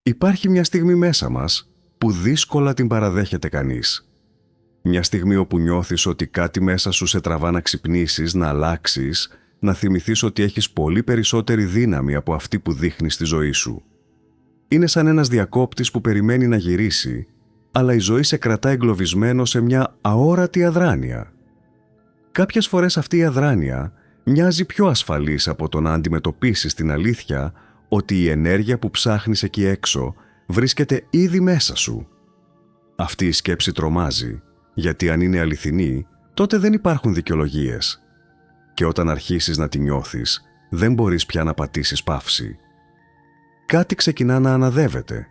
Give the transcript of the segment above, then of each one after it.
Υπάρχει μια στιγμή μέσα μας που δύσκολα την παραδέχεται κανείς. Μια στιγμή όπου νιώθεις ότι κάτι μέσα σου σε τραβά να ξυπνήσεις, να αλλάξεις, να θυμηθείς ότι έχεις πολύ περισσότερη δύναμη από αυτή που δείχνεις στη ζωή σου. Είναι σαν ένας διακόπτης που περιμένει να γυρίσει, αλλά η ζωή σε κρατά εγκλωβισμένο σε μια αόρατη αδράνεια. Κάποιες φορές αυτή η αδράνεια μοιάζει πιο ασφαλής από το να αντιμετωπίσεις την αλήθεια ότι η ενέργεια που ψάχνεις εκεί έξω βρίσκεται ήδη μέσα σου. Αυτή η σκέψη τρομάζει, γιατί αν είναι αληθινή, τότε δεν υπάρχουν δικαιολογίες. Και όταν αρχίσεις να τη νιώθεις, δεν μπορείς πια να πατήσεις παύση. Κάτι ξεκινά να αναδεύεται.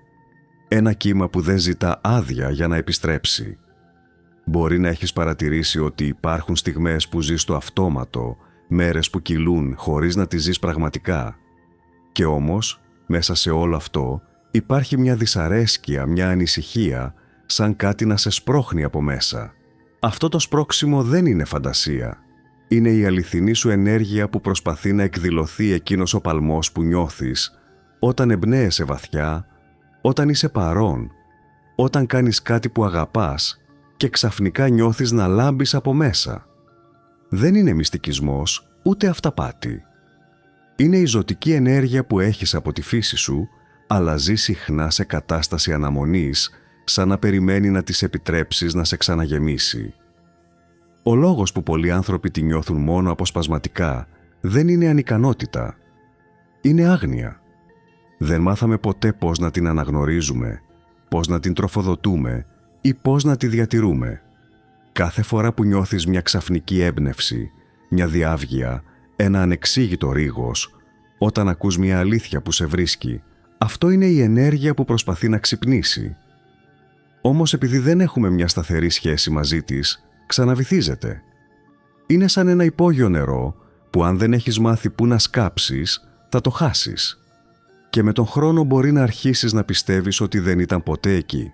Ένα κύμα που δεν ζητά άδεια για να επιστρέψει. Μπορεί να έχεις παρατηρήσει ότι υπάρχουν στιγμές που ζεις στο αυτόματο, μέρες που κυλούν χωρίς να τις ζεις πραγματικά. Και όμως, μέσα σε όλο αυτό, υπάρχει μια δυσαρέσκεια, μια ανησυχία, σαν κάτι να σε σπρώχνει από μέσα. Αυτό το σπρώξιμο δεν είναι φαντασία. Είναι η αληθινή σου ενέργεια που προσπαθεί να εκδηλωθεί εκείνος ο παλμός που νιώθεις όταν εμπνέεσαι βαθιά, όταν είσαι παρόν, όταν κάνεις κάτι που αγαπάς και ξαφνικά νιώθεις να λάμπεις από μέσα. Δεν είναι μυστικισμός, ούτε αυταπάτη. Είναι η ζωτική ενέργεια που έχεις από τη φύση σου, αλλά ζει συχνά σε κατάσταση αναμονής, σαν να περιμένει να της επιτρέψεις να σε ξαναγεμίσει. Ο λόγος που πολλοί άνθρωποι τη νιώθουν μόνο αποσπασματικά δεν είναι ανικανότητα. Είναι άγνοια. Δεν μάθαμε ποτέ πώς να την αναγνωρίζουμε, πώς να την τροφοδοτούμε ή πώς να τη διατηρούμε. Κάθε φορά που νιώθεις μια ξαφνική έμπνευση, μια διάβγεια, ένα ανεξήγητο ρίγος, όταν ακούς μια αλήθεια που σε βρίσκει, αυτό είναι η ενέργεια που προσπαθεί να ξυπνήσει. Όμως επειδή δεν έχουμε μια σταθερή σχέση μαζί της, ξαναβυθίζεται. Είναι σαν ένα υπόγειο νερό που αν δεν έχεις μάθει πού να σκάψεις, θα το χάσεις. Και με τον χρόνο μπορεί να αρχίσεις να πιστεύεις ότι δεν ήταν ποτέ εκεί.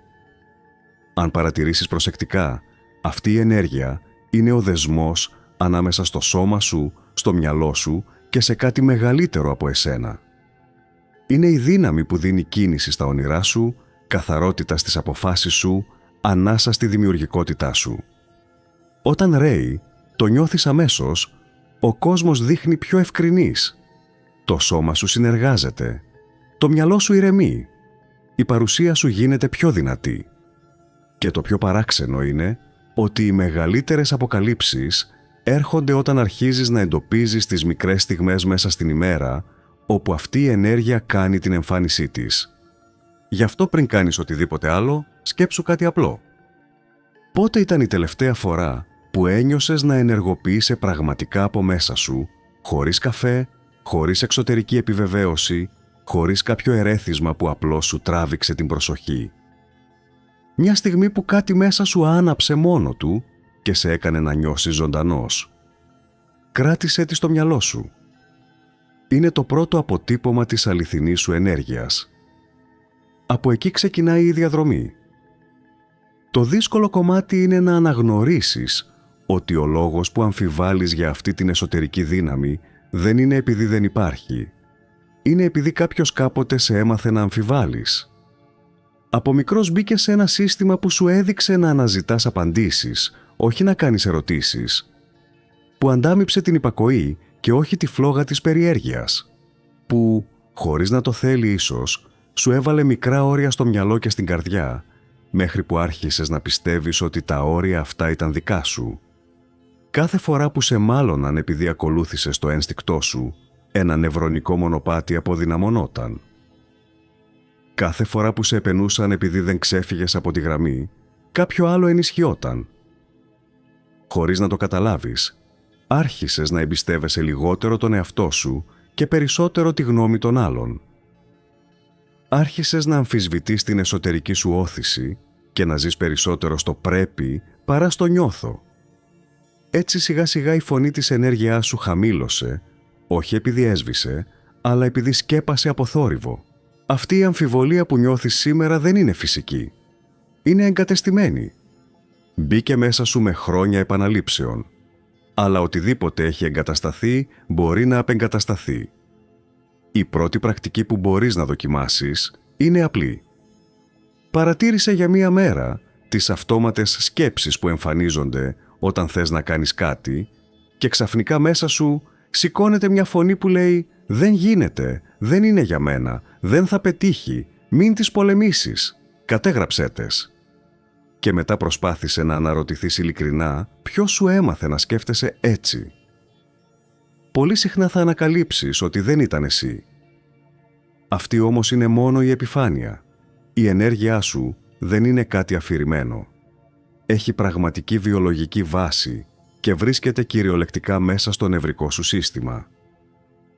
Αν παρατηρήσεις προσεκτικά, αυτή η ενέργεια είναι ο δεσμός ανάμεσα στο σώμα σου, στο μυαλό σου και σε κάτι μεγαλύτερο από εσένα. Είναι η δύναμη που δίνει κίνηση στα όνειρά σου, καθαρότητα στις αποφάσεις σου, ανάσα στη δημιουργικότητά σου. Όταν ρέει, το νιώθεις αμέσως, ο κόσμος δείχνει πιο ευκρινής. Το σώμα σου συνεργάζεται, το μυαλό σου ηρεμεί, η παρουσία σου γίνεται πιο δυνατή. Και το πιο παράξενο είναι ότι οι μεγαλύτερες αποκαλύψεις έρχονται όταν αρχίζεις να εντοπίζεις τις μικρές στιγμές μέσα στην ημέρα, όπου αυτή η ενέργεια κάνει την εμφάνισή της. Γι' αυτό πριν κάνεις οτιδήποτε άλλο, σκέψου κάτι απλό. Πότε ήταν η τελευταία φορά που ένιωσες να ενεργοποιείσαι πραγματικά από μέσα σου, χωρίς καφέ, χωρίς εξωτερική επιβεβαίωση, χωρίς κάποιο ερέθισμα που απλώς σου τράβηξε την προσοχή? Μια στιγμή που κάτι μέσα σου άναψε μόνο του και σε έκανε να νιώσεις ζωντανός. Κράτησέ τη στο μυαλό σου. Είναι το πρώτο αποτύπωμα της αληθινής σου ενέργειας. Από εκεί ξεκινάει η διαδρομή. Το δύσκολο κομμάτι είναι να αναγνωρίσεις ότι ο λόγος που αμφιβάλλεις για αυτή την εσωτερική δύναμη δεν είναι επειδή δεν υπάρχει. Είναι επειδή κάποιος κάποτε σε έμαθε να αμφιβάλλεις. Από μικρός μπήκες σε ένα σύστημα που σου έδειξε να αναζητάς απαντήσεις, όχι να κάνεις ερωτήσεις. Που αντάμιψε την υπακοή και όχι τη φλόγα της περιέργειας. Που, χωρίς να το θέλει ίσως, σου έβαλε μικρά όρια στο μυαλό και στην καρδιά, μέχρι που άρχισες να πιστεύεις ότι τα όρια αυτά ήταν δικά σου. Κάθε φορά που σε μάλωναν επειδή ακολούθησες το ένστικτό σου, ένα νευρονικό μονοπάτι αποδυναμωνόταν. Κάθε φορά που σε επενούσαν επειδή δεν ξέφυγες από τη γραμμή, κάποιο άλλο ενισχυόταν. Χωρίς να το καταλάβεις, άρχισες να εμπιστεύεσαι λιγότερο τον εαυτό σου και περισσότερο τη γνώμη των άλλων. Άρχισες να αμφισβητείς την εσωτερική σου όθηση και να ζεις περισσότερο στο πρέπει παρά στο νιώθω. Έτσι σιγά σιγά η φωνή της ενέργειάς σου χαμήλωσε, όχι επειδή έσβησε, αλλά επειδή σκέπασε από θόρυβο. Αυτή η αμφιβολία που νιώθεις σήμερα δεν είναι φυσική. Είναι εγκατεστημένη. Μπήκε μέσα σου με χρόνια επαναλήψεων. Αλλά οτιδήποτε έχει εγκατασταθεί μπορεί να απεγκατασταθεί. Η πρώτη πρακτική που μπορείς να δοκιμάσεις είναι απλή. Παρατήρησε για μία μέρα τις αυτόματες σκέψεις που εμφανίζονται όταν θες να κάνεις κάτι και ξαφνικά μέσα σου σηκώνεται μια φωνή που λέει «Δεν γίνεται, δεν είναι για μένα, δεν θα πετύχει, μην τις πολεμήσεις, κατέγραψέ τες». Και μετά προσπάθησε να αναρωτηθείς ειλικρινά ποιος σου έμαθε να σκέφτεσαι έτσι. Πολύ συχνά θα ανακαλύψεις ότι δεν ήταν εσύ. Αυτή όμως είναι μόνο η επιφάνεια. Η ενέργειά σου δεν είναι κάτι αφηρημένο. Έχει πραγματική βιολογική βάση και βρίσκεται κυριολεκτικά μέσα στο νευρικό σου σύστημα.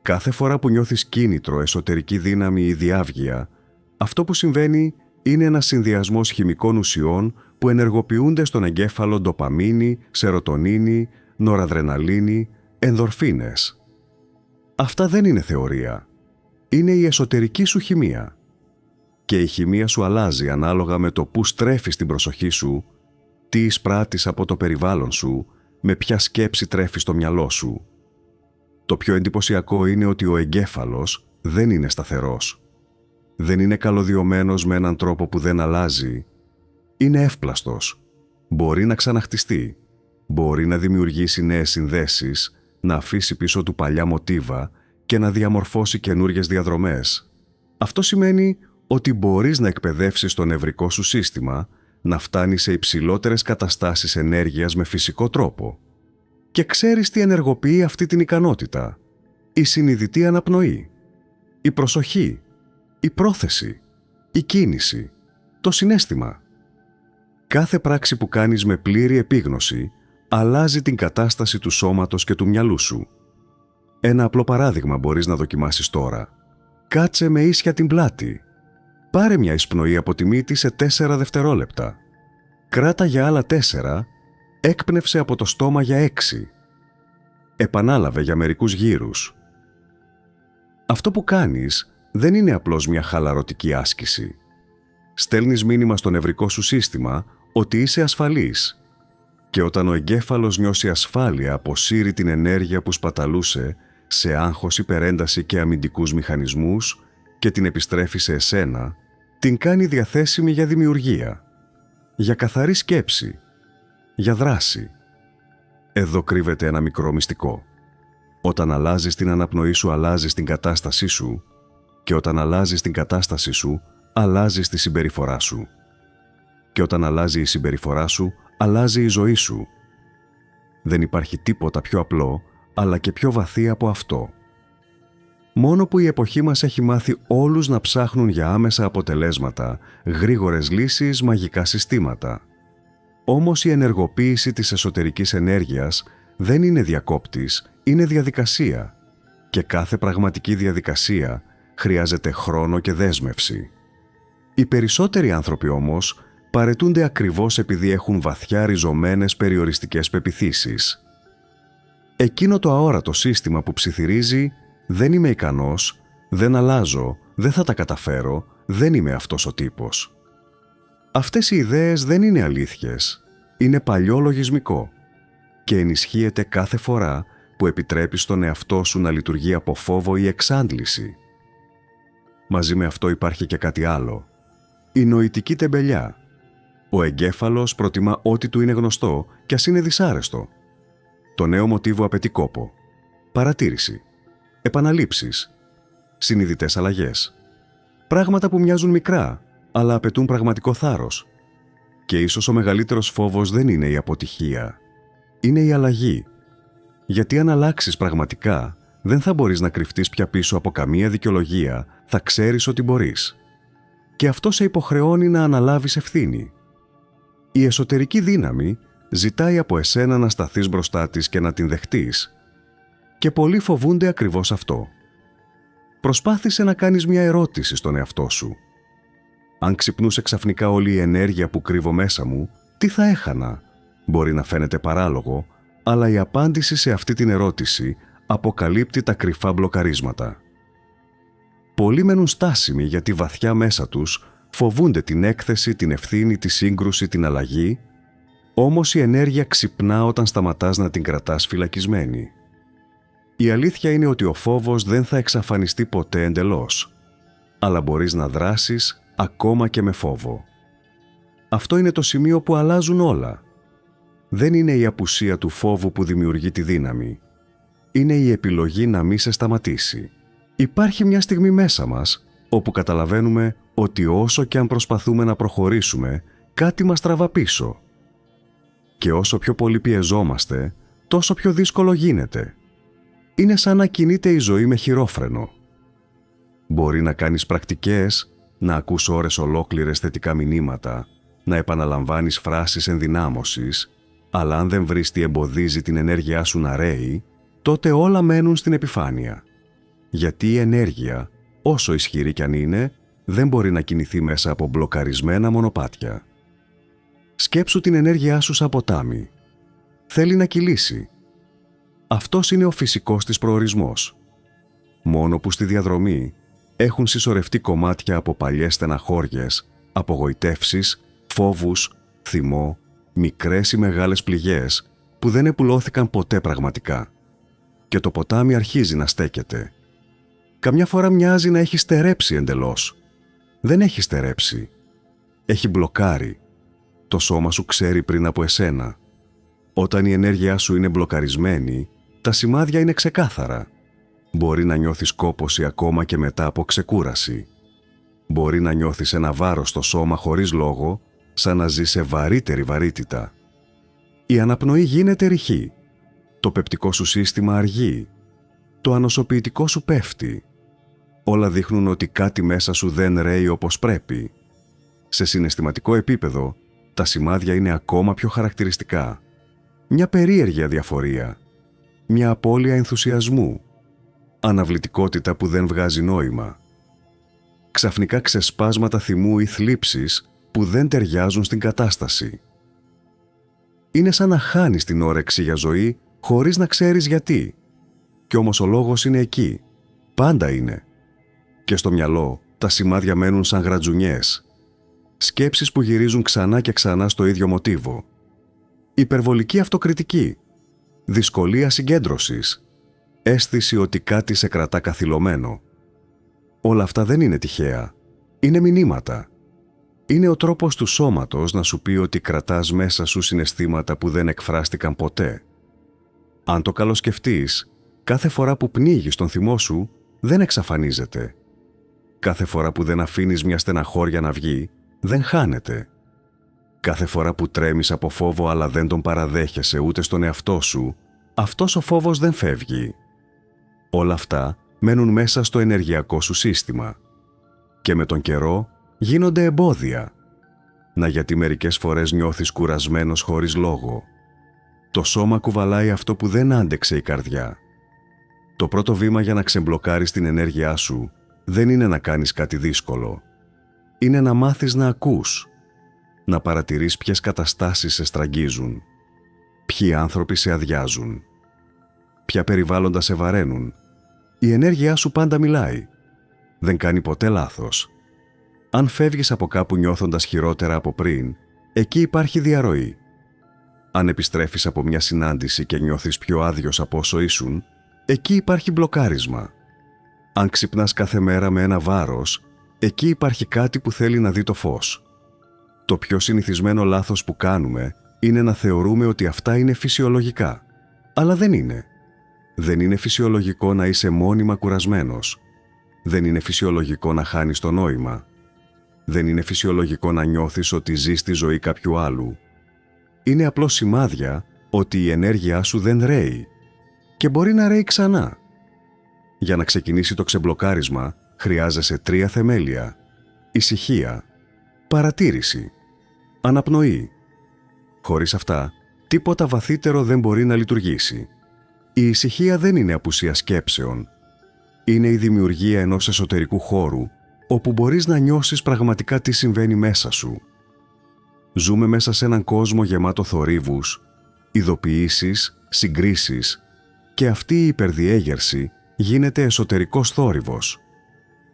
Κάθε φορά που νιώθεις κίνητρο, εσωτερική δύναμη ή διάβγεια, αυτό που συμβαίνει είναι ένας συνδυασμός χημικών ουσιών που ενεργοποιούνται στον εγκέφαλο ντοπαμίνη, σερωτονίνη, νοραδρεναλίνη, ενδορφίνες. Αυτά δεν είναι θεωρία. Είναι η εσωτερική σου χημεία. Και η χημεία σου αλλάζει ανάλογα με το πού στρέφεις την προσοχή σου, τι εισπράττεις από το περιβάλλον σου, με ποια σκέψη τρέφεις το μυαλό σου. Το πιο εντυπωσιακό είναι ότι ο εγκέφαλος δεν είναι σταθερός. Δεν είναι καλωδιωμένος με έναν τρόπο που δεν αλλάζει. Είναι εύπλαστος. Μπορεί να ξαναχτιστεί. Μπορεί να δημιουργήσει νέες συνδέσεις, να αφήσει πίσω του παλιά μοτίβα και να διαμορφώσει καινούριες διαδρομές. Αυτό σημαίνει ότι μπορείς να εκπαιδεύσεις το νευρικό σου σύστημα να φτάνει σε υψηλότερες καταστάσεις ενέργειας με φυσικό τρόπο. Και ξέρεις τι ενεργοποιεί αυτή την ικανότητα? Η συνειδητή αναπνοή, η προσοχή, η πρόθεση, η κίνηση, το συναίσθημα. Κάθε πράξη που κάνεις με πλήρη επίγνωση αλλάζει την κατάσταση του σώματος και του μυαλού σου. Ένα απλό παράδειγμα μπορείς να δοκιμάσεις τώρα. Κάτσε με ίσια την πλάτη. Πάρε μια εισπνοή από τη μύτη σε 4 δευτερόλεπτα. Κράτα για άλλα 4, έκπνευσε από το στόμα για 6. Επανάλαβε για μερικούς γύρους. Αυτό που κάνεις δεν είναι απλώς μια χαλαρωτική άσκηση. Στέλνεις μήνυμα στο νευρικό σου σύστημα ότι είσαι ασφαλής. Και όταν ο εγκέφαλος νιώσει ασφάλεια, αποσύρει την ενέργεια που σπαταλούσε σε άγχος, υπερένταση και αμυντικούς μηχανισμούς και την επιστρέφει σε εσένα, την κάνει διαθέσιμη για δημιουργία, για καθαρή σκέψη, για δράση. Εδώ κρύβεται ένα μικρό μυστικό. Όταν αλλάζεις την αναπνοή σου, αλλάζεις την κατάστασή σου, και όταν αλλάζεις την κατάστασή σου, αλλάζεις τη συμπεριφορά σου. Και όταν αλλάζει η συμπεριφορά σου, αλλάζει η ζωή σου. Δεν υπάρχει τίποτα πιο απλό, αλλά και πιο βαθύ από αυτό. Μόνο που η εποχή μας έχει μάθει όλους να ψάχνουν για άμεσα αποτελέσματα, γρήγορες λύσεις, μαγικά συστήματα. Όμως η ενεργοποίηση της εσωτερικής ενέργειας δεν είναι διακόπτης, είναι διαδικασία. Και κάθε πραγματική διαδικασία χρειάζεται χρόνο και δέσμευση. Οι περισσότεροι άνθρωποι όμως παραιτούνται ακριβώς επειδή έχουν βαθιά ριζωμένες περιοριστικές πεποιθήσεις. Εκείνο το αόρατο σύστημα που ψιθυρίζει «Δεν είμαι ικανός, δεν αλλάζω, δεν θα τα καταφέρω, δεν είμαι αυτός ο τύπος». Αυτές οι ιδέες δεν είναι αλήθειες, είναι παλιό λογισμικό και ενισχύεται κάθε φορά που επιτρέπεις στον εαυτό σου να λειτουργεί από φόβο ή εξάντληση. Μαζί με αυτό υπάρχει και κάτι άλλο. Η νοητική τεμπελιά. Ο εγκέφαλος προτιμά ό,τι του είναι γνωστό κι ας είναι δυσάρεστο. Το νέο μοτίβο απαιτεί κόπο, παρατήρηση, επαναλήψεις, συνειδητές αλλαγές. Πράγματα που μοιάζουν μικρά, αλλά απαιτούν πραγματικό θάρρος. Και ίσως ο μεγαλύτερος φόβος δεν είναι η αποτυχία, είναι η αλλαγή. Γιατί αν αλλάξεις πραγματικά, δεν θα μπορείς να κρυφτείς πια πίσω από καμία δικαιολογία, θα ξέρεις ότι μπορείς. Και αυτό σε υποχρεώνει να αναλάβεις ευθύνη. Η εσωτερική δύναμη ζητάει από εσένα να σταθείς μπροστά της και να την δεχτείς. Και πολλοί φοβούνται ακριβώς αυτό. Προσπάθησε να κάνεις μια ερώτηση στον εαυτό σου. Αν ξυπνούσε ξαφνικά όλη η ενέργεια που κρύβω μέσα μου, τι θα έχανα? Μπορεί να φαίνεται παράλογο, αλλά η απάντηση σε αυτή την ερώτηση αποκαλύπτει τα κρυφά μπλοκαρίσματα. Πολλοί μένουν στάσιμοι γιατί βαθιά μέσα τους φοβούνται την έκθεση, την ευθύνη, τη σύγκρουση, την αλλαγή, όμως η ενέργεια ξυπνά όταν σταματάς να την κρατάς φυλακισμένη. Η αλήθεια είναι ότι ο φόβος δεν θα εξαφανιστεί ποτέ εντελώς. αλλά μπορείς να δράσεις ακόμα και με φόβο. Αυτό είναι το σημείο που αλλάζουν όλα. Δεν είναι η απουσία του φόβου που δημιουργεί τη δύναμη. Είναι η επιλογή να μη σε σταματήσει. Υπάρχει μια στιγμή μέσα μας όπου καταλαβαίνουμε ότι όσο και αν προσπαθούμε να προχωρήσουμε, κάτι μας τραβά πίσω. Και όσο πιο πολύ πιεζόμαστε, τόσο πιο δύσκολο γίνεται. Είναι σαν να κινείται η ζωή με χειρόφρενο. Μπορεί να κάνεις πρακτικές, να ακούς ώρες ολόκληρες θετικά μηνύματα, να επαναλαμβάνεις φράσεις ενδυνάμωσης, αλλά αν δεν βρεις τι εμποδίζει την ενέργειά σου να ρέει, τότε όλα μένουν στην επιφάνεια. Γιατί η ενέργεια, όσο ισχυρή κι αν είναι, δεν μπορεί να κινηθεί μέσα από μπλοκαρισμένα μονοπάτια. Σκέψου την ενέργειά σου σαν ποτάμι. Θέλει να κυλήσει. Αυτός είναι ο φυσικός της προορισμός. Μόνο που στη διαδρομή έχουν συσσωρευτεί κομμάτια από παλιές στεναχώριες, απογοητεύσεις, φόβους, θυμό, μικρές ή μεγάλες πληγές που δεν επουλώθηκαν ποτέ πραγματικά. Και το ποτάμι αρχίζει να στέκεται. Καμιά φορά μοιάζει να έχει στερέψει εντελώς. Δεν έχει στερέψει. Έχει μπλοκάρει. Το σώμα σου ξέρει πριν από εσένα. Όταν η ενέργειά σου είναι μπλοκαρισμένη, τα σημάδια είναι ξεκάθαρα. Μπορεί να νιώθεις κόπωση ακόμα και μετά από ξεκούραση. Μπορεί να νιώθεις ένα βάρος στο σώμα χωρίς λόγο, σαν να ζεις σε βαρύτερη βαρύτητα. Η αναπνοή γίνεται ρηχή. Το πεπτικό σου σύστημα αργεί. Το ανοσοποιητικό σου πέφτει. Όλα δείχνουν ότι κάτι μέσα σου δεν ρέει όπως πρέπει. Σε συναισθηματικό επίπεδο, τα σημάδια είναι ακόμα πιο χαρακτηριστικά. Μια περίεργη αδιαφορία. Μια απώλεια ενθουσιασμού. Αναβλητικότητα που δεν βγάζει νόημα. Ξαφνικά ξεσπάσματα θυμού ή θλίψης που δεν ταιριάζουν στην κατάσταση. Είναι σαν να χάνεις την όρεξη για ζωή χωρίς να ξέρεις γιατί. Κι όμως ο λόγος είναι εκεί. Πάντα είναι. Και στο μυαλό τα σημάδια μένουν σαν γρατζουνιές. Σκέψεις που γυρίζουν ξανά και ξανά στο ίδιο μοτίβο. Υπερβολική αυτοκριτική. Δυσκολία συγκέντρωσης. Αίσθηση ότι κάτι σε κρατά καθυλωμένο. Όλα αυτά δεν είναι τυχαία. Είναι μηνύματα. Είναι ο τρόπος του σώματος να σου πει ότι κρατάς μέσα σου συναισθήματα που δεν εκφράστηκαν ποτέ. Αν το καλοσκεφτείς, κάθε φορά που πνίγεις τον θυμό σου, δεν εξαφανίζεται. Κάθε φορά που δεν αφήνεις μια στεναχώρια να βγει, δεν χάνεται. Κάθε φορά που τρέμεις από φόβο αλλά δεν τον παραδέχεσαι ούτε στον εαυτό σου, αυτός ο φόβος δεν φεύγει. Όλα αυτά μένουν μέσα στο ενεργειακό σου σύστημα. Και με τον καιρό γίνονται εμπόδια. Να γιατί μερικές φορές νιώθεις κουρασμένος χωρίς λόγο. Το σώμα κουβαλάει αυτό που δεν άντεξε η καρδιά. Το πρώτο βήμα για να ξεμπλοκάρεις την ενέργειά σου δεν είναι να κάνεις κάτι δύσκολο. Είναι να μάθεις να ακούς. Να παρατηρείς ποιες καταστάσεις σε στραγγίζουν. Ποιοι άνθρωποι σε αδειάζουν. Ποια περιβάλλοντα σε βαραίνουν. Η ενέργειά σου πάντα μιλάει. Δεν κάνει ποτέ λάθος. Αν φεύγεις από κάπου νιώθοντας χειρότερα από πριν, εκεί υπάρχει διαρροή. Αν επιστρέφεις από μια συνάντηση και νιώθεις πιο άδειος από όσο ήσουν, εκεί υπάρχει μπλοκάρισμα. Αν ξυπνάς κάθε μέρα με ένα βάρος, εκεί υπάρχει κάτι που θέλει να δει το φως. Το πιο συνηθισμένο λάθος που κάνουμε είναι να θεωρούμε ότι αυτά είναι φυσιολογικά. Αλλά δεν είναι. Δεν είναι φυσιολογικό να είσαι μόνιμα κουρασμένος. Δεν είναι φυσιολογικό να χάνεις το νόημα. Δεν είναι φυσιολογικό να νιώθεις ότι ζεις τη ζωή κάποιου άλλου. Είναι απλώς σημάδια ότι η ενέργειά σου δεν ρέει. Και μπορεί να ρέει ξανά. Για να ξεκινήσει το ξεμπλοκάρισμα, χρειάζεσαι 3 θεμέλια. Ησυχία, παρατήρηση, αναπνοή. Χωρίς αυτά, τίποτα βαθύτερο δεν μπορεί να λειτουργήσει. Η ησυχία δεν είναι απουσία σκέψεων. Είναι η δημιουργία ενός εσωτερικού χώρου, όπου μπορείς να νιώσεις πραγματικά τι συμβαίνει μέσα σου. Ζούμε μέσα σε έναν κόσμο γεμάτο θορύβους, ειδοποιήσεις, συγκρίσεις και αυτή η υπερδιέγερση γίνεται εσωτερικός θόρυβος.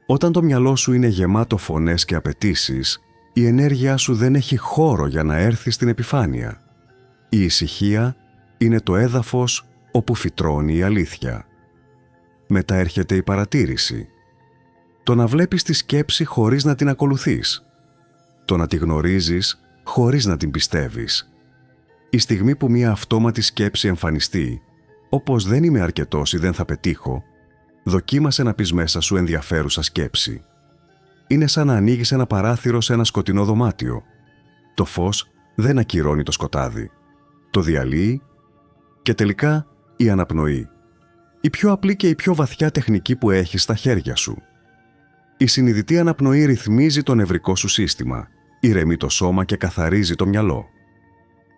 Όταν το μυαλό σου είναι γεμάτο φωνές και απαιτήσεις, η ενέργειά σου δεν έχει χώρο για να έρθει στην επιφάνεια. Η ησυχία είναι το έδαφος όπου φυτρώνει η αλήθεια. Μετά έρχεται η παρατήρηση. Το να βλέπεις τη σκέψη χωρίς να την ακολουθείς. Το να τη γνωρίζεις χωρίς να την πιστεύεις. Η στιγμή που μια αυτόματη σκέψη εμφανιστεί, όπως δεν είμαι αρκετός ή δεν θα πετύχω, δοκίμασε να πεις μέσα σου ενδιαφέρουσα σκέψη. Είναι σαν να ανοίγεις ένα παράθυρο σε ένα σκοτεινό δωμάτιο. Το φως δεν ακυρώνει το σκοτάδι. Το διαλύει και τελικά η αναπνοή. Η πιο απλή και η πιο βαθιά τεχνική που έχεις στα χέρια σου. Η συνειδητή αναπνοή ρυθμίζει το νευρικό σου σύστημα, ηρεμεί το σώμα και καθαρίζει το μυαλό.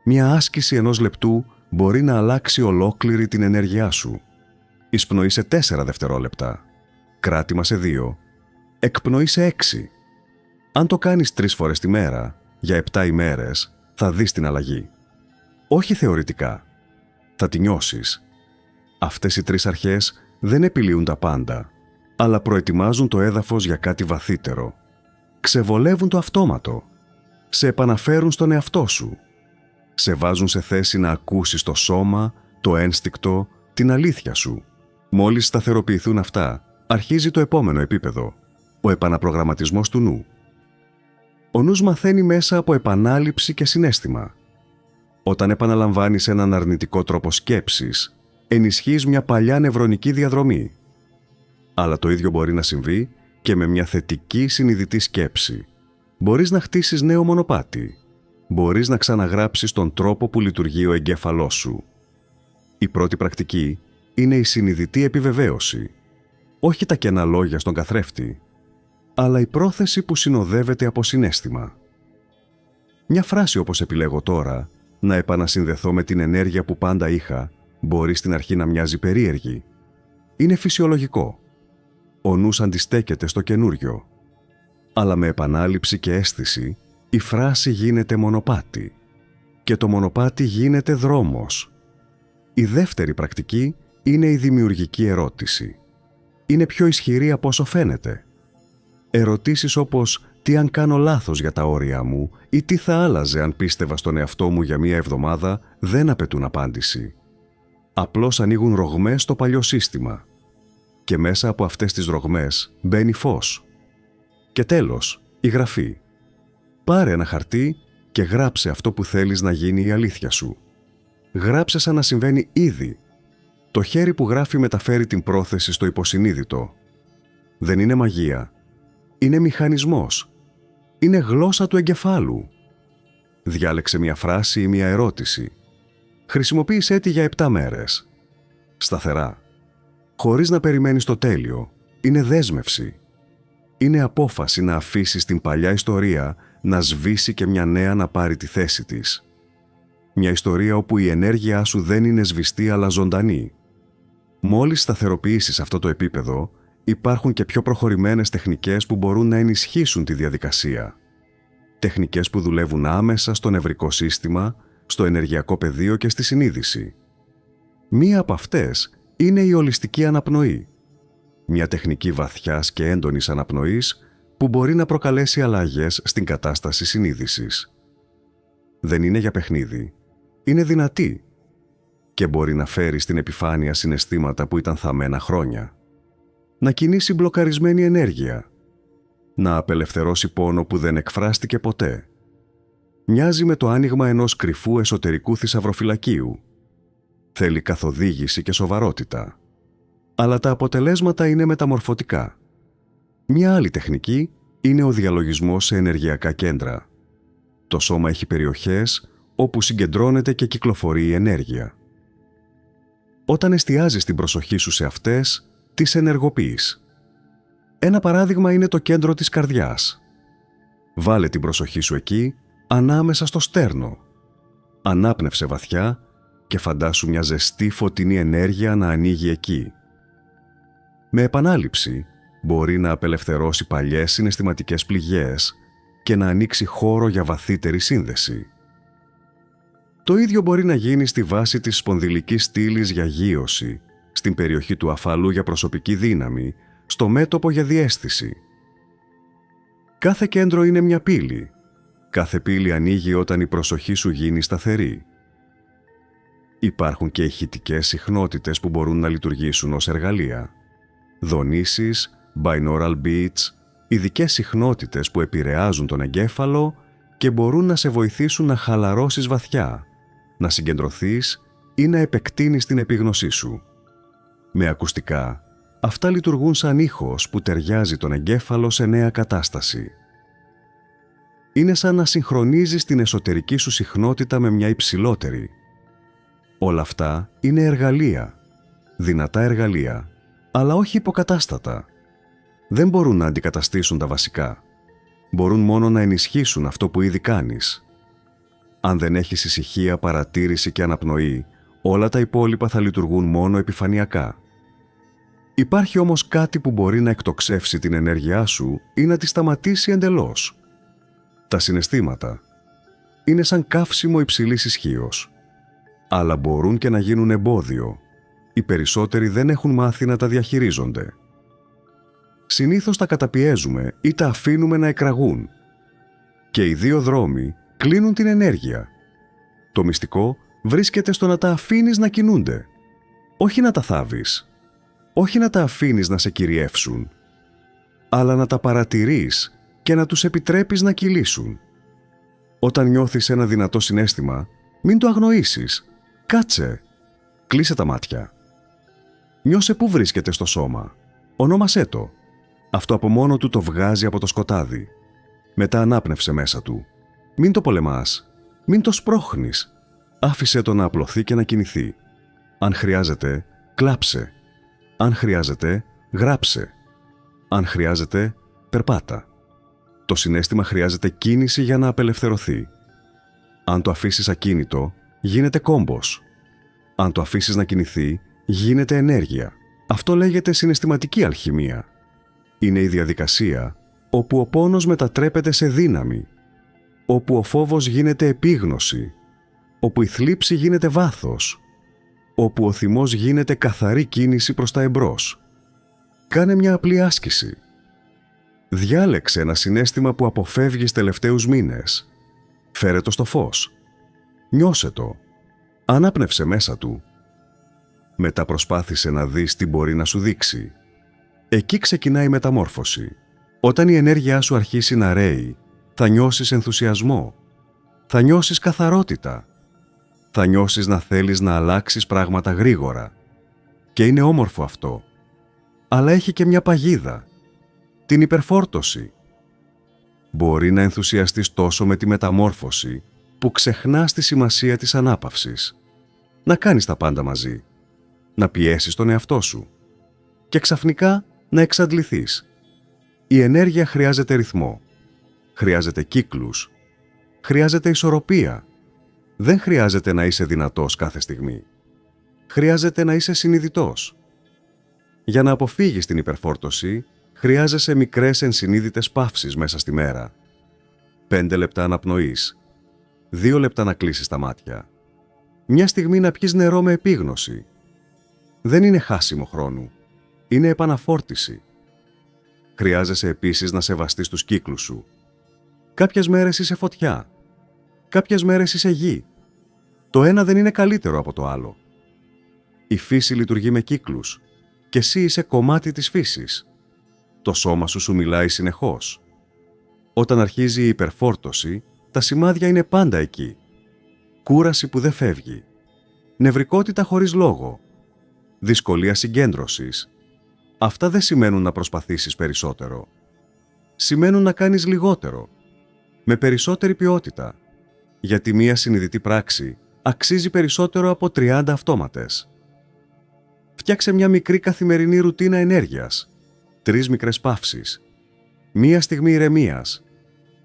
Μια άσκηση 1 λεπτού μπορεί να αλλάξει ολόκληρη την ενέργειά σου. Εισπνοή σε 4 δευτερόλεπτα, κράτημα σε 2, εκπνοή σε 6. Αν το κάνεις 3 φορές τη μέρα, για 7 ημέρες, θα δεις την αλλαγή. Όχι θεωρητικά. Θα τη νιώσεις. Αυτές οι 3 αρχές δεν επιλύουν τα πάντα, αλλά προετοιμάζουν το έδαφος για κάτι βαθύτερο. Ξεβολεύουν το αυτόματο. Σε επαναφέρουν στον εαυτό σου. Σε βάζουν σε θέση να ακούσεις το σώμα, το ένστικτο, την αλήθεια σου. Μόλις σταθεροποιηθούν αυτά, αρχίζει το επόμενο επίπεδο, ο επαναπρογραμματισμός του νου. Ο νους μαθαίνει μέσα από επανάληψη και συναίσθημα. Όταν επαναλαμβάνεις έναν αρνητικό τρόπο σκέψης, ενισχύεις μια παλιά νευρονική διαδρομή. Αλλά το ίδιο μπορεί να συμβεί και με μια θετική συνειδητή σκέψη. Μπορείς να χτίσεις νέο μονοπάτι. Μπορείς να ξαναγράψεις τον τρόπο που λειτουργεί ο εγκέφαλός σου. Η πρώτη πρακτική είναι η συνειδητή επιβεβαίωση. Όχι τα κενά λόγια στον καθρέφτη, αλλά η πρόθεση που συνοδεύεται από συναίσθημα. Μια φράση όπως επιλέγω τώρα, να επανασυνδεθώ με την ενέργεια που πάντα είχα, μπορεί στην αρχή να μοιάζει περίεργη. Είναι φυσιολογικό. Ο νους αντιστέκεται στο καινούριο. Αλλά με επανάληψη και αίσθηση, η φράση γίνεται μονοπάτι. Και το μονοπάτι γίνεται δρόμος. Η δεύτερη πρακτική είναι η δημιουργική ερώτηση. Είναι πιο ισχυρή από όσο φαίνεται. Ερωτήσεις όπως «Τι αν κάνω λάθος για τα όρια μου» ή «Τι θα άλλαζε αν πίστευα στον εαυτό μου για μία εβδομάδα» δεν απαιτούν απάντηση. Απλώς ανοίγουν ρογμές στο παλιό σύστημα. Και μέσα από αυτές τις ρογμές μπαίνει φως. Και τέλος, η γραφή. Πάρε ένα χαρτί και γράψε αυτό που θέλεις να γίνει η αλήθεια σου. Γράψε σαν να συμβαίνει ήδη. Το χέρι που γράφει μεταφέρει την πρόθεση στο υποσυνείδητο. Δεν είναι μαγεία. Είναι μηχανισμός. Είναι γλώσσα του εγκεφάλου. Διάλεξε μια φράση ή μια ερώτηση. Χρησιμοποίησέ τη για 7 μέρες. Σταθερά. Χωρίς να περιμένεις το τέλειο. Είναι δέσμευση. Είναι απόφαση να αφήσεις την παλιά ιστορία να σβήσει και μια νέα να πάρει τη θέση της. Μια ιστορία όπου η ενέργειά σου δεν είναι σβηστή αλλά ζωντανή. Μόλις σταθεροποιήσεις αυτό το επίπεδο, υπάρχουν και πιο προχωρημένες τεχνικές που μπορούν να ενισχύσουν τη διαδικασία. Τεχνικές που δουλεύουν άμεσα στο νευρικό σύστημα, στο ενεργειακό πεδίο και στη συνείδηση. Μία από αυτές είναι η ολιστική αναπνοή. Μια τεχνική βαθιάς και έντονης αναπνοής που μπορεί να προκαλέσει αλλαγές στην κατάσταση συνείδησης. Δεν είναι για παιχνίδι. Είναι δυνατή και μπορεί να φέρει στην επιφάνεια συναισθήματα που ήταν θαμμένα χρόνια. Να κινήσει μπλοκαρισμένη ενέργεια. Να απελευθερώσει πόνο που δεν εκφράστηκε ποτέ. Μοιάζει με το άνοιγμα ενός κρυφού εσωτερικού θησαυροφυλακίου. Θέλει καθοδήγηση και σοβαρότητα. Αλλά τα αποτελέσματα είναι μεταμορφωτικά. Μια άλλη τεχνική είναι ο διαλογισμός σε ενεργειακά κέντρα. Το σώμα έχει περιοχές όπου συγκεντρώνεται και κυκλοφορεί η ενέργεια. Όταν εστιάζεις την προσοχή σου σε αυτές, τις ενεργοποιείς. Ένα παράδειγμα είναι το κέντρο της καρδιάς. Βάλε την προσοχή σου εκεί, ανάμεσα στο στέρνο. Ανάπνευσε βαθιά και φαντάσου μια ζεστή φωτεινή ενέργεια να ανοίγει εκεί. Με επανάληψη, μπορεί να απελευθερώσει παλιές συναισθηματικές πληγές και να ανοίξει χώρο για βαθύτερη σύνδεση. Το ίδιο μπορεί να γίνει στη βάση της σπονδυλικής στήλης για γείωση, στην περιοχή του αφαλού για προσωπική δύναμη, στο μέτωπο για διαίσθηση. Κάθε κέντρο είναι μια πύλη. Κάθε πύλη ανοίγει όταν η προσοχή σου γίνει σταθερή. Υπάρχουν και ηχητικές συχνότητες που μπορούν να λειτουργήσουν ως εργαλεία. Δονήσεις, binaural beats, ειδικές συχνότητες που επηρεάζουν τον εγκέφαλο και μπορούν να σε βοηθήσουν να χαλαρώσεις βαθιά, να συγκεντρωθείς ή να επεκτείνεις την επίγνωσή σου. Με ακουστικά, αυτά λειτουργούν σαν ήχος που ταιριάζει τον εγκέφαλο σε νέα κατάσταση. Είναι σαν να συγχρονίζεις την εσωτερική σου συχνότητα με μια υψηλότερη. Όλα αυτά είναι εργαλεία, δυνατά εργαλεία, αλλά όχι υποκατάστατα. Δεν μπορούν να αντικαταστήσουν τα βασικά. Μπορούν μόνο να ενισχύσουν αυτό που ήδη κάνεις. Αν δεν έχεις ησυχία, παρατήρηση και αναπνοή, όλα τα υπόλοιπα θα λειτουργούν μόνο επιφανειακά. Υπάρχει όμως κάτι που μπορεί να εκτοξεύσει την ενέργειά σου ή να τη σταματήσει εντελώς. Τα συναισθήματα είναι σαν καύσιμο υψηλής ισχύος, αλλά μπορούν και να γίνουν εμπόδιο. Οι περισσότεροι δεν έχουν μάθει να τα διαχειρίζονται. Συνήθως τα καταπιέζουμε ή τα αφήνουμε να εκραγούν. Και οι δύο δρόμοι κλείνουν την ενέργεια. Το μυστικό βρίσκεται στο να τα αφήνεις να κινούνται. Όχι να τα θάβεις. Όχι να τα αφήνεις να σε κυριεύσουν. Αλλά να τα παρατηρείς και να τους επιτρέπεις να κυλήσουν. Όταν νιώθεις ένα δυνατό συναίσθημα, μην το αγνοήσεις. Κάτσε. Κλείσε τα μάτια. Νιώσε πού βρίσκεται στο σώμα. Ονόμασέ το. Αυτό από μόνο του το βγάζει από το σκοτάδι. Μετά ανάπνευσε μέσα του. Μην το πολεμάς. Μην το σπρώχνεις. Άφησε το να απλωθεί και να κινηθεί. Αν χρειάζεται, κλάψε. Αν χρειάζεται, γράψε. Αν χρειάζεται, περπάτα. Το συναίσθημα χρειάζεται κίνηση για να απελευθερωθεί. Αν το αφήσεις ακίνητο, γίνεται κόμπος. Αν το αφήσεις να κινηθεί, γίνεται ενέργεια. Αυτό λέγεται συναισθηματική αλχημία. Είναι η διαδικασία όπου ο πόνος μετατρέπεται σε δύναμη, όπου ο φόβος γίνεται επίγνωση, όπου η θλίψη γίνεται βάθος, όπου ο θυμός γίνεται καθαρή κίνηση προς τα εμπρός. Κάνε μια απλή άσκηση. Διάλεξε ένα συναίσθημα που αποφεύγεις τελευταίους μήνες. Φέρε το στο φως. Νιώσε το. Ανάπνευσε μέσα του. Μετά προσπάθησε να δεις τι μπορεί να σου δείξει. Εκεί ξεκινάει η μεταμόρφωση. Όταν η ενέργειά σου αρχίσει να ρέει, θα νιώσεις ενθουσιασμό. Θα νιώσεις καθαρότητα. Θα νιώσεις να θέλεις να αλλάξεις πράγματα γρήγορα. Και είναι όμορφο αυτό. Αλλά έχει και μια παγίδα. Την υπερφόρτωση. Μπορεί να ενθουσιαστείς τόσο με τη μεταμόρφωση που ξεχνάς τη σημασία της ανάπαυσης. Να κάνεις τα πάντα μαζί. Να πιέσεις τον εαυτό σου. Και ξαφνικά να εξαντληθείς. Η ενέργεια χρειάζεται ρυθμό. Χρειάζεται κύκλους. Χρειάζεται ισορροπία. Δεν χρειάζεται να είσαι δυνατός κάθε στιγμή. Χρειάζεται να είσαι συνειδητός. Για να αποφύγεις την υπερφόρτωση, χρειάζεσαι μικρές ενσυνείδητες παύσεις μέσα στη μέρα. 5 λεπτά αναπνοής. 2 λεπτά να κλείσεις τα μάτια. Μια στιγμή να πιεις νερό με επίγνωση. Δεν είναι χάσιμο χρόνου. Είναι επαναφόρτιση. Χρειάζεσαι επίσης να σεβαστείς τους κύκλους σου. Κάποιες μέρες είσαι φωτιά. Κάποιες μέρες είσαι γη. Το ένα δεν είναι καλύτερο από το άλλο. Η φύση λειτουργεί με κύκλους και εσύ είσαι κομμάτι της φύσης. Το σώμα σου μιλάει συνεχώς. Όταν αρχίζει η υπερφόρτωση, τα σημάδια είναι πάντα εκεί. Κούραση που δεν φεύγει. Νευρικότητα χωρίς λόγο. Δυσκολία συγκέντρωσης. Αυτά δεν σημαίνουν να προσπαθήσεις περισσότερο. Σημαίνουν να κάνεις λιγότερο. Με περισσότερη ποιότητα. Γιατί μία συνειδητή πράξη αξίζει περισσότερο από 30 αυτόματες. Φτιάξε μια μικρή καθημερινή ρουτίνα ενέργειας. 3 μικρές παύσεις. Μία στιγμή ηρεμίας.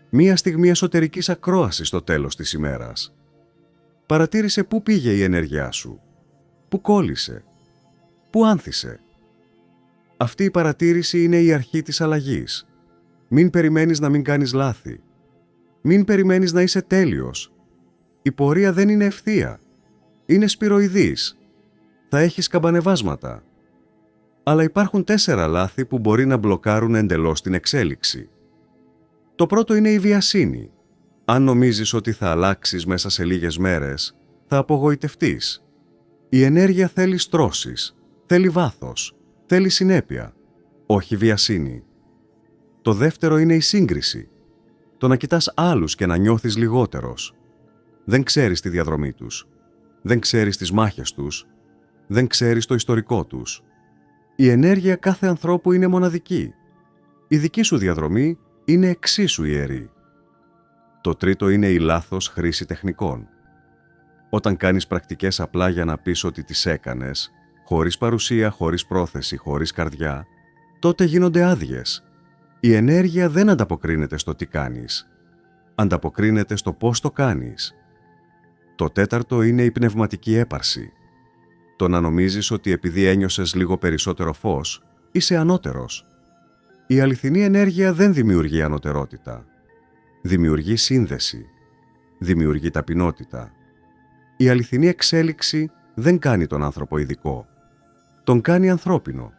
Μία στιγμή εσωτερικής ακρόασης στο τέλος της ημέρας. Παρατήρησε πού πήγε η ενέργειά σου. Πού κόλλησε. Πού άνθησε. Αυτή η παρατήρηση είναι η αρχή της αλλαγής. Μην περιμένεις να μην κάνεις λάθη. Μην περιμένεις να είσαι τέλειος. Η πορεία δεν είναι ευθεία. Είναι σπυροειδής. Θα έχεις καμπανεβάσματα. Αλλά υπάρχουν 4 λάθη που μπορεί να μπλοκάρουν εντελώς την εξέλιξη. Το πρώτο είναι η βιασύνη. Αν νομίζεις ότι θα αλλάξεις μέσα σε λίγες μέρες, θα απογοητευτείς. Η ενέργεια θέλει στρώσεις, θέλει βάθος, θέλει συνέπεια. όχι βιασύνη. Το δεύτερο είναι η σύγκριση. Το να κοιτάς άλλους και να νιώθεις λιγότερος. Δεν ξέρεις τη διαδρομή τους. Δεν ξέρεις τις μάχες τους. Δεν ξέρεις το ιστορικό τους. Η ενέργεια κάθε ανθρώπου είναι μοναδική. Η δική σου διαδρομή είναι εξίσου ιερή. Το τρίτο είναι η λάθος χρήση τεχνικών. Όταν κάνεις πρακτικές απλά για να πεις ότι τις έκανες, χωρίς παρουσία, χωρίς πρόθεση, χωρίς καρδιά, τότε γίνονται άδειες. Η ενέργεια δεν ανταποκρίνεται στο τι κάνεις. Ανταποκρίνεται στο πώς το κάνεις. Το τέταρτο είναι η πνευματική έπαρση. Το να νομίζεις ότι επειδή ένιωσες λίγο περισσότερο φως, είσαι ανώτερος. Η αληθινή ενέργεια δεν δημιουργεί ανωτερότητα. Δημιουργεί σύνδεση. Δημιουργεί ταπεινότητα. Η αληθινή εξέλιξη δεν κάνει τον άνθρωπο ειδικό. Τον κάνει ανθρώπινο.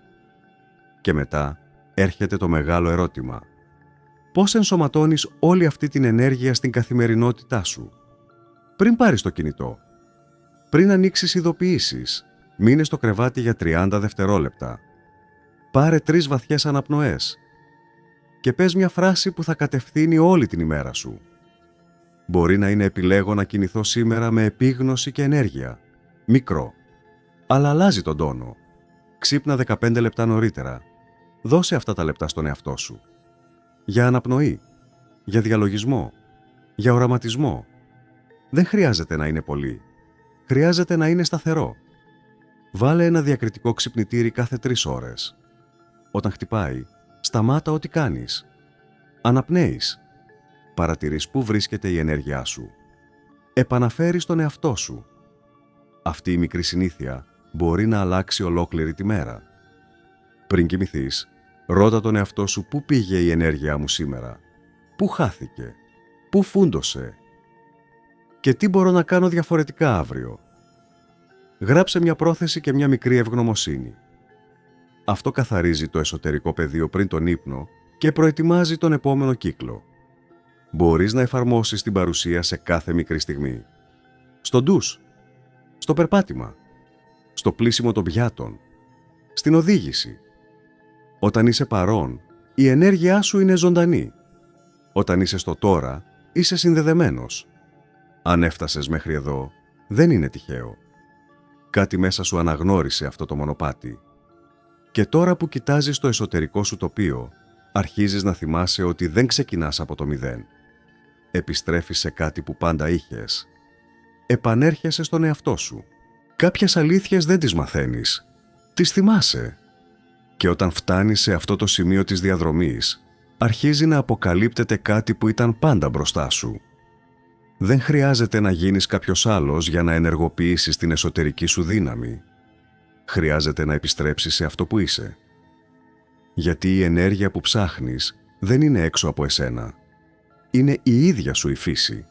Και μετά έρχεται το μεγάλο ερώτημα. Πώς ενσωματώνεις όλη αυτή την ενέργεια στην καθημερινότητά σου? Πριν πάρεις το κινητό, πριν ανοίξεις ειδοποιήσεις, μείνε στο κρεβάτι για 30 δευτερόλεπτα. Πάρε 3 βαθιές αναπνοές και πες μια φράση που θα κατευθύνει όλη την ημέρα σου. Μπορεί να είναι επιλέγω να κινηθώ σήμερα με επίγνωση και ενέργεια. Μικρό. Αλλά αλλάζει τον τόνο. Ξύπνα 15 λεπτά νωρίτερα. Δώσε αυτά τα λεπτά στον εαυτό σου. Για αναπνοή. Για διαλογισμό. Για οραματισμό. Δεν χρειάζεται να είναι πολύ. Χρειάζεται να είναι σταθερό. Βάλε ένα διακριτικό ξυπνητήρι κάθε 3 ώρες. Όταν χτυπάει, σταμάτα ό,τι κάνεις. Αναπνέεις. Παρατηρείς πού βρίσκεται η ενέργειά σου. Επαναφέρεις τον εαυτό σου. Αυτή η μικρή συνήθεια μπορεί να αλλάξει ολόκληρη τη μέρα. Πριν κοιμηθείς, ρώτα τον εαυτό σου πού πήγε η ενέργειά μου σήμερα, πού χάθηκε, πού φούντωσε και τι μπορώ να κάνω διαφορετικά αύριο. Γράψε μια πρόθεση και μια μικρή ευγνωμοσύνη. Αυτό καθαρίζει το εσωτερικό πεδίο πριν τον ύπνο και προετοιμάζει τον επόμενο κύκλο. Μπορείς να εφαρμόσεις την παρουσία σε κάθε μικρή στιγμή. Στο ντους, στο περπάτημα, στο πλύσιμο των πιάτων, στην οδήγηση. Όταν είσαι παρόν, η ενέργειά σου είναι ζωντανή. Όταν είσαι στο τώρα, είσαι συνδεδεμένος. Αν έφτασες μέχρι εδώ, δεν είναι τυχαίο. Κάτι μέσα σου αναγνώρισε αυτό το μονοπάτι. Και τώρα που κοιτάζεις το εσωτερικό σου τοπίο, αρχίζεις να θυμάσαι ότι δεν ξεκινάς από το μηδέν. Επιστρέφεις σε κάτι που πάντα είχες. Επανέρχεσαι στον εαυτό σου. Κάποιες αλήθειες δεν τις μαθαίνεις. Τις θυμάσαι. Και όταν φτάνεις σε αυτό το σημείο της διαδρομής, αρχίζει να αποκαλύπτεται κάτι που ήταν πάντα μπροστά σου. Δεν χρειάζεται να γίνεις κάποιος άλλος για να ενεργοποιήσεις την εσωτερική σου δύναμη. Χρειάζεται να επιστρέψεις σε αυτό που είσαι. Γιατί η ενέργεια που ψάχνεις δεν είναι έξω από εσένα. Είναι η ίδια σου η φύση.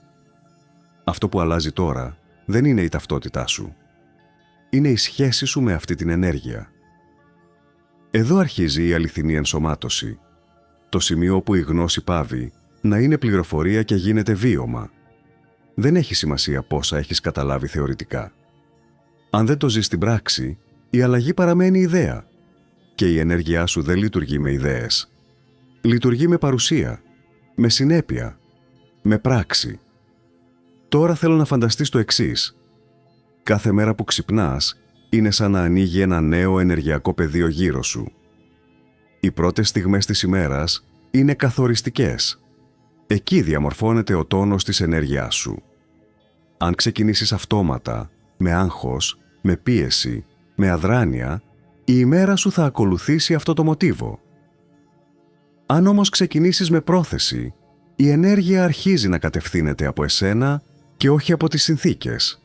Αυτό που αλλάζει τώρα δεν είναι η ταυτότητά σου. Είναι η σχέση σου με αυτή την ενέργεια. Εδώ αρχίζει η αληθινή ενσωμάτωση. Το σημείο όπου η γνώση πάβει να είναι πληροφορία και γίνεται βίωμα. Δεν έχει σημασία πόσα έχεις καταλάβει θεωρητικά. Αν δεν το ζεις στην πράξη, η αλλαγή παραμένει ιδέα. Και η ενέργειά σου δεν λειτουργεί με ιδέες. Λειτουργεί με παρουσία, με συνέπεια, με πράξη. Τώρα θέλω να φανταστείς το εξής. Κάθε μέρα που ξυπνάς είναι σαν να ανοίγει ένα νέο ενεργειακό πεδίο γύρω σου. Οι πρώτες στιγμές της ημέρας είναι καθοριστικές. Εκεί διαμορφώνεται ο τόνος της ενέργειάς σου. Αν ξεκινήσεις αυτόματα, με άγχος, με πίεση, με αδράνεια, η ημέρα σου θα ακολουθήσει αυτό το μοτίβο. Αν όμως ξεκινήσεις με πρόθεση, η ενέργεια αρχίζει να κατευθύνεται από εσένα και όχι από τις συνθήκες.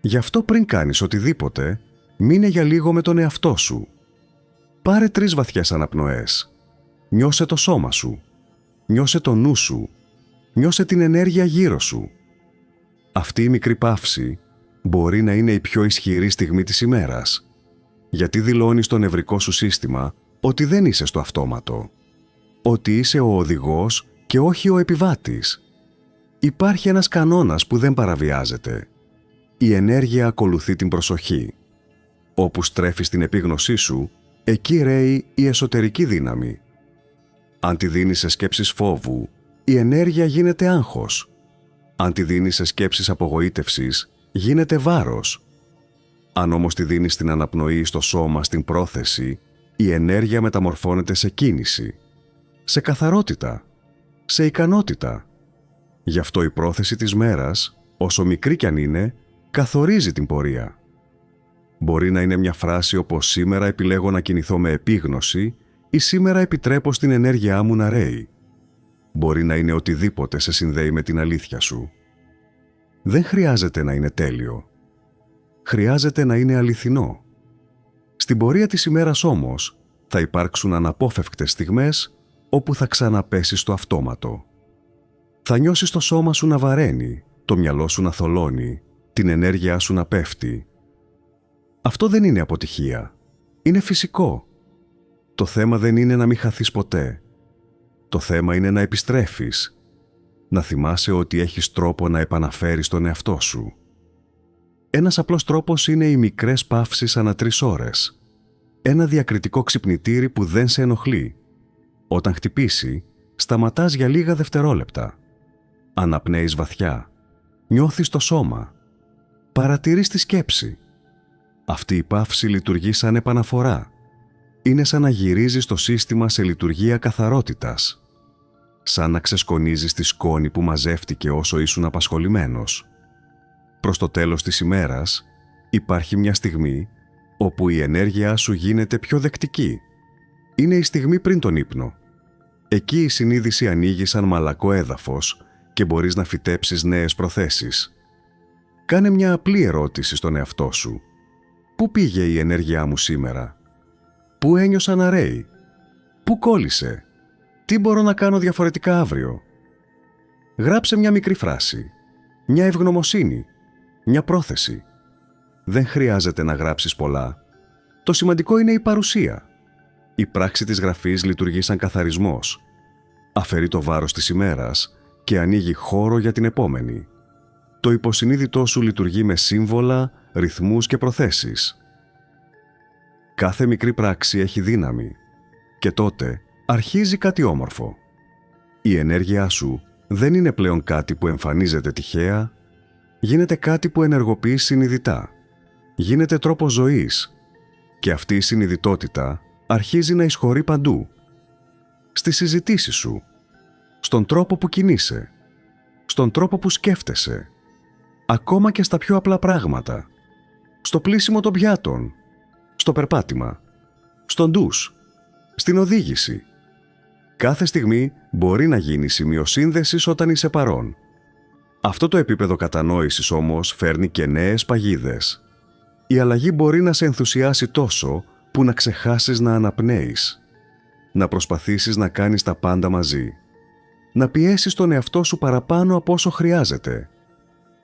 Γι' αυτό πριν κάνεις οτιδήποτε, μείνε για λίγο με τον εαυτό σου. Πάρε 3 βαθιές αναπνοές. Νιώσε το σώμα σου. Νιώσε το νου σου. Νιώσε την ενέργεια γύρω σου. Αυτή η μικρή παύση μπορεί να είναι η πιο ισχυρή στιγμή της ημέρας, γιατί δηλώνει στο νευρικό σου σύστημα ότι δεν είσαι στο αυτόματο, ότι είσαι ο οδηγός και όχι ο επιβάτης. Υπάρχει ένας κανόνας που δεν παραβιάζεται. Η ενέργεια ακολουθεί την προσοχή. Όπου στρέφεις την επίγνωσή σου, εκεί ρέει η εσωτερική δύναμη. Αν τη δίνεις σε σκέψεις φόβου, η ενέργεια γίνεται άγχος. Αν τη δίνεις σε σκέψεις απογοήτευσης, γίνεται βάρος. Αν όμως τη δίνεις στην αναπνοή, στο σώμα, στην πρόθεση, η ενέργεια μεταμορφώνεται σε κίνηση, σε καθαρότητα, σε ικανότητα. Γι' αυτό η πρόθεση της μέρας, όσο μικρή κι αν είναι, καθορίζει την πορεία. Μπορεί να είναι μια φράση όπως «Σήμερα επιλέγω να κινηθώ με επίγνωση» ή «Σήμερα επιτρέπω στην ενέργειά μου να ρέει». Μπορεί να είναι οτιδήποτε σε συνδέει με την αλήθεια σου. Δεν χρειάζεται να είναι τέλειο. Χρειάζεται να είναι αληθινό. Στην πορεία της ημέρας όμως θα υπάρξουν αναπόφευκτες στιγμές όπου θα ξαναπέσεις στο αυτόματο. Θα νιώσεις το σώμα σου να βαραίνει, το μυαλό σου να θολώνει, την ενέργειά σου να πέφτει. Αυτό δεν είναι αποτυχία. Είναι φυσικό. Το θέμα δεν είναι να μην χαθείς ποτέ. Το θέμα είναι να επιστρέφεις, να θυμάσαι ότι έχεις τρόπο να επαναφέρεις τον εαυτό σου. Ένας απλός τρόπος είναι οι μικρές παύσεις ανά 3 ώρες. Ένα διακριτικό ξυπνητήρι που δεν σε ενοχλεί. Όταν χτυπήσει, σταματάς για λίγα δευτερόλεπτα. Αναπνέεις βαθιά. Νιώθεις το σώμα. Παρατηρείς τη σκέψη. Αυτή η παύση λειτουργεί σαν επαναφορά. Είναι σαν να γυρίζεις το σύστημα σε λειτουργία καθαρότητας. Σαν να ξεσκονίζεις τη σκόνη που μαζεύτηκε όσο ήσουν απασχολημένος. Προς το τέλος της ημέρας υπάρχει μια στιγμή όπου η ενέργειά σου γίνεται πιο δεκτική. Είναι η στιγμή πριν τον ύπνο. Εκεί η συνείδηση ανοίγει σαν μαλακό έδαφος και μπορείς να φυτέψεις νέες προθέσεις. Κάνε μια απλή ερώτηση στον εαυτό σου. Πού πήγε η ενέργειά μου σήμερα? Πού ένιωσα να ρέει? Πού κόλλησε? Τι μπορώ να κάνω διαφορετικά αύριο? Γράψε μια μικρή φράση, μια ευγνωμοσύνη, μια πρόθεση. Δεν χρειάζεται να γράψεις πολλά. Το σημαντικό είναι η παρουσία. Η πράξη της γραφής λειτουργεί σαν καθαρισμός. Αφαιρεί το βάρος της ημέρας και ανοίγει χώρο για την επόμενη. Το υποσυνείδητό σου λειτουργεί με σύμβολα, ρυθμούς και προθέσεις. Κάθε μικρή πράξη έχει δύναμη και τότε αρχίζει κάτι όμορφο. Η ενέργειά σου δεν είναι πλέον κάτι που εμφανίζεται τυχαία, γίνεται κάτι που ενεργοποιείς συνειδητά. Γίνεται τρόπος ζωής και αυτή η συνειδητότητα αρχίζει να εισχωρεί παντού. Στις συζητήσεις σου, στον τρόπο που κινείσαι, στον τρόπο που σκέφτεσαι, ακόμα και στα πιο απλά πράγματα, στο πλύσιμο των πιάτων, στο περπάτημα, στον ντους, στην οδήγηση. Κάθε στιγμή μπορεί να γίνει σημείο σύνδεσης όταν είσαι παρόν. Αυτό το επίπεδο κατανόησης όμως φέρνει και νέες παγίδες. Η αλλαγή μπορεί να σε ενθουσιάσει τόσο που να ξεχάσεις να αναπνέεις, να προσπαθήσεις να κάνεις τα πάντα μαζί, να πιέσεις τον εαυτό σου παραπάνω από όσο χρειάζεται.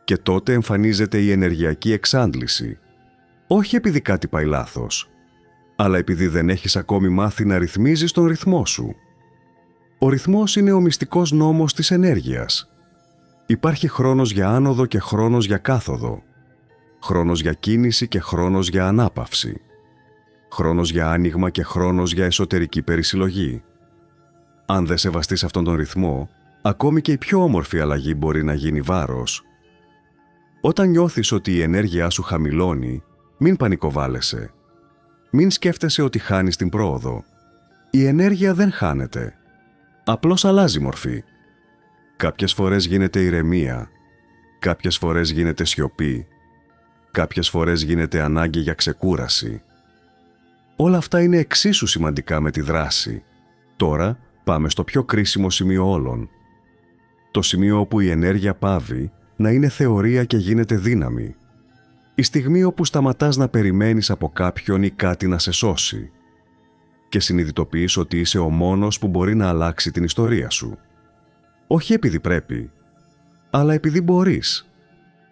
Και τότε εμφανίζεται η ενεργειακή εξάντληση. Όχι επειδή κάτι πάει λάθος, αλλά επειδή δεν έχεις ακόμη μάθει να ρυθμίζεις τον ρυθμό σου. Ο ρυθμός είναι ο μυστικός νόμος της ενέργειας. Υπάρχει χρόνος για άνοδο και χρόνος για κάθοδο. Χρόνος για κίνηση και χρόνος για ανάπαυση. Χρόνος για άνοιγμα και χρόνος για εσωτερική περισυλλογή. Αν δεν σεβαστείς αυτόν τον ρυθμό, ακόμη και η πιο όμορφη αλλαγή μπορεί να γίνει βάρος. Όταν νιώθεις ότι η ενέργειά σου χαμηλώνει, μην πανικοβάλλεσαι. Μην σκέφτεσαι ότι χάνεις την πρόοδο. Η ενέργεια δεν χάνεται. Απλώς αλλάζει μορφή. Κάποιες φορές γίνεται ηρεμία. Κάποιες φορές γίνεται σιωπή. Κάποιες φορές γίνεται ανάγκη για ξεκούραση. Όλα αυτά είναι εξίσου σημαντικά με τη δράση. Τώρα πάμε στο πιο κρίσιμο σημείο όλων. Το σημείο όπου η ενέργεια πάβει να είναι θεωρία και γίνεται δύναμη. Η στιγμή όπου σταματάς να περιμένεις από κάποιον ή κάτι να σε σώσει και συνειδητοποιείς ότι είσαι ο μόνος που μπορεί να αλλάξει την ιστορία σου. Όχι επειδή πρέπει, αλλά επειδή μπορείς.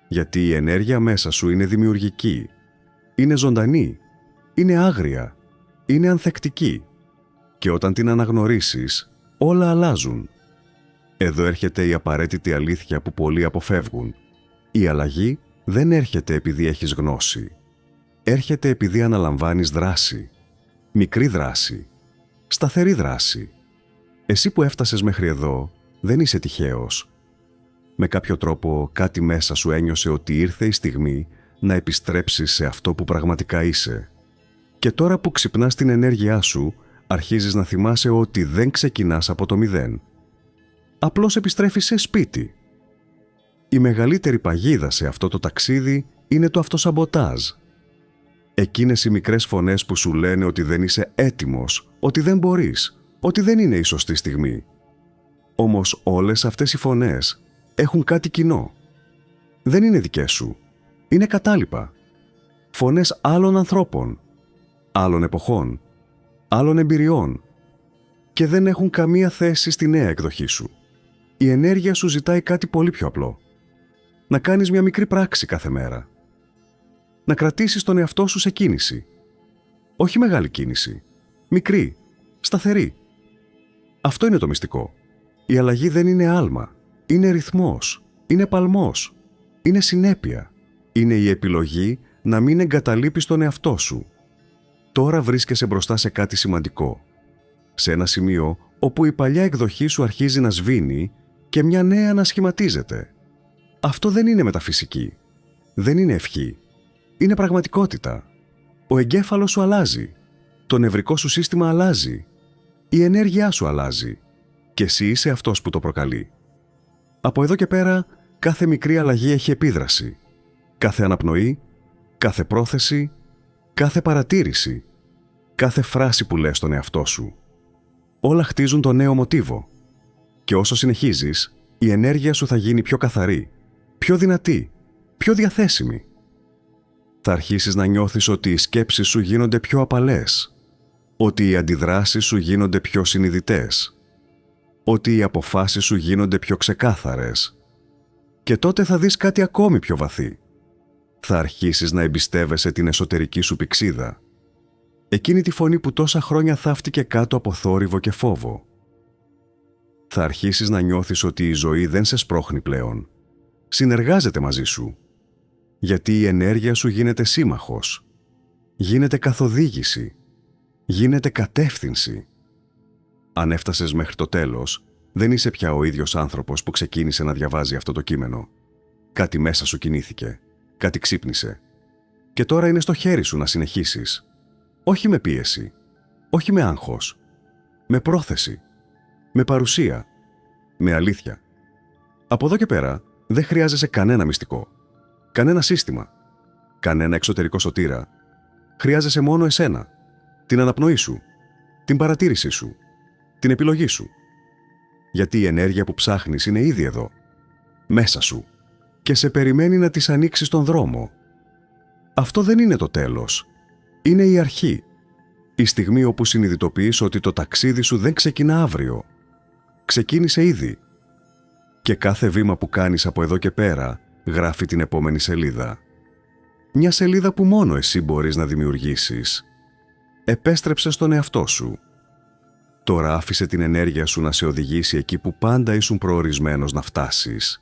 Γιατί η ενέργεια μέσα σου είναι δημιουργική, είναι ζωντανή, είναι άγρια, είναι ανθεκτική και όταν την αναγνωρίσεις, όλα αλλάζουν. Εδώ έρχεται η απαραίτητη αλήθεια που πολλοί αποφεύγουν. Η αλλαγή δεν έρχεται επειδή έχεις γνώση. Έρχεται επειδή αναλαμβάνεις δράση. Μικρή δράση. Σταθερή δράση. Εσύ που έφτασες μέχρι εδώ, δεν είσαι τυχαίος. Με κάποιο τρόπο κάτι μέσα σου ένιωσε ότι ήρθε η στιγμή να επιστρέψεις σε αυτό που πραγματικά είσαι. Και τώρα που ξυπνάς την ενέργειά σου, αρχίζεις να θυμάσαι ότι δεν ξεκινάς από το μηδέν. Απλώς επιστρέφεις σε σπίτι. Η μεγαλύτερη παγίδα σε αυτό το ταξίδι είναι το αυτοσαμποτάζ. Εκείνες οι μικρές φωνές που σου λένε ότι δεν είσαι έτοιμος, ότι δεν μπορείς, ότι δεν είναι η σωστή στιγμή. Όμως όλες αυτές οι φωνές έχουν κάτι κοινό. Δεν είναι δικές σου. Είναι κατάλοιπα. Φωνές άλλων ανθρώπων, άλλων εποχών, άλλων εμπειριών και δεν έχουν καμία θέση στη νέα εκδοχή σου. Η ενέργεια σου ζητάει κάτι πολύ πιο απλό. Να κάνεις μια μικρή πράξη κάθε μέρα. Να κρατήσεις τον εαυτό σου σε κίνηση. Όχι μεγάλη κίνηση. Μικρή, σταθερή. Αυτό είναι το μυστικό. Η αλλαγή δεν είναι άλμα. Είναι ρυθμός. Είναι παλμός. Είναι συνέπεια. Είναι η επιλογή να μην εγκαταλείπεις τον εαυτό σου. Τώρα βρίσκεσαι μπροστά σε κάτι σημαντικό. Σε ένα σημείο όπου η παλιά εκδοχή σου αρχίζει να σβήνει και μια νέα να σχηματίζεται. Αυτό δεν είναι μεταφυσική. Δεν είναι ευχή. Είναι πραγματικότητα. Ο εγκέφαλος σου αλλάζει. Το νευρικό σου σύστημα αλλάζει. Η ενέργειά σου αλλάζει. Και εσύ είσαι αυτός που το προκαλεί. Από εδώ και πέρα, κάθε μικρή αλλαγή έχει επίδραση. Κάθε αναπνοή, κάθε πρόθεση, κάθε παρατήρηση, κάθε φράση που λες στον εαυτό σου. Όλα χτίζουν το νέο μοτίβο. Και όσο συνεχίζεις, η ενέργεια σου θα γίνει πιο καθαρή, πιο δυνατή, πιο διαθέσιμη. Θα αρχίσεις να νιώθεις ότι οι σκέψεις σου γίνονται πιο απαλές, ότι οι αντιδράσεις σου γίνονται πιο συνειδητές, ότι οι αποφάσεις σου γίνονται πιο ξεκάθαρες. Και τότε θα δεις κάτι ακόμη πιο βαθύ. Θα αρχίσεις να εμπιστεύεσαι την εσωτερική σου πυξίδα. Εκείνη τη φωνή που τόσα χρόνια θαύτηκε κάτω από θόρυβο και φόβο. Θα αρχίσεις να νιώθεις ότι η ζωή δεν σε σπρώχνει πλέον. Συνεργάζεται μαζί σου. Γιατί η ενέργεια σου γίνεται σύμμαχος. Γίνεται καθοδήγηση. Γίνεται κατεύθυνση. Αν έφτασες μέχρι το τέλος, δεν είσαι πια ο ίδιος άνθρωπος που ξεκίνησε να διαβάζει αυτό το κείμενο. Κάτι μέσα σου κινήθηκε. Κάτι ξύπνησε. Και τώρα είναι στο χέρι σου να συνεχίσεις. Όχι με πίεση. Όχι με άγχος. Με πρόθεση. Με παρουσία. Με αλήθεια. Από εδώ και πέρα δεν χρειάζεσαι κανένα μυστικό. Κανένα σύστημα. Κανένα εξωτερικό σωτήρα. Χρειάζεσαι μόνο εσένα. Την αναπνοή σου. Την παρατήρησή σου. Την επιλογή σου. Γιατί η ενέργεια που ψάχνεις είναι ήδη εδώ. Μέσα σου. Και σε περιμένει να της ανοίξεις τον δρόμο. Αυτό δεν είναι το τέλος. Είναι η αρχή. Η στιγμή όπου συνειδητοποιείς ότι το ταξίδι σου δεν ξεκινά αύριο. Ξεκίνησε ήδη. Και κάθε βήμα που κάνεις από εδώ και πέρα γράφει την επόμενη σελίδα. Μια σελίδα που μόνο εσύ μπορείς να δημιουργήσεις. Επέστρεψε στον εαυτό σου. Τώρα άφησε την ενέργεια σου να σε οδηγήσει εκεί που πάντα ήσουν προορισμένος να φτάσεις.